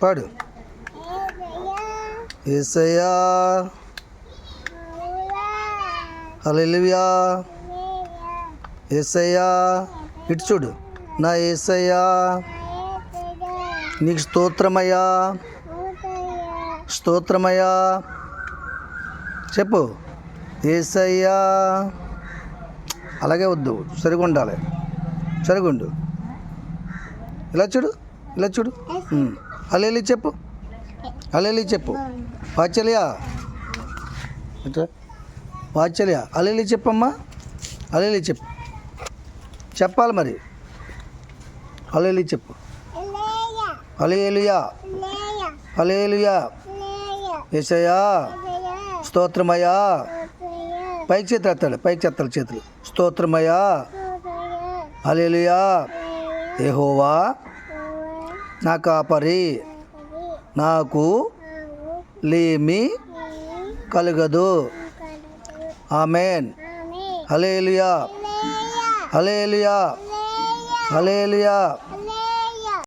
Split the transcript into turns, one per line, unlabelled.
పాడు. యేసయ్యా హల్లెలూయా. యేసయ్యా ఇటు చూడు. నా యేసయ్యా నీకు స్తోత్రమయ్యా, స్తోత్రమయ్యా. చెప్పు. యేసయ్యా. అలాగే వద్దు, సరిగా ఉండాలి, సరిగా ఉండు. ఇలా చూడు, ఇలా చూడు. హల్లెలూయా చెప్పు, హల్లెలూయా చెప్పు. వాత్సల్యా ఇట్లా, వాత్సల్యా హల్లెలూయా చెప్పమ్మా, హల్లెలూయా చెప్పు. చెప్పాలి మరి. హల్లెలూయా చెప్పు. హల్లెలూయా, హల్లెలూయా. యేసయ్యా స్తోత్రమయ్యా. పైకి చేతులు ఎత్తాడు, పైకి ఎత్తాలి చేతులు. స్తోత్రమయ్యా, హల్లెలూయా. యెహోవా నా కాపరి, నాకు లేమి కలగదు. ఆమేన్. హల్లెలూయా, హల్లెలూయా, హల్లెలూయా.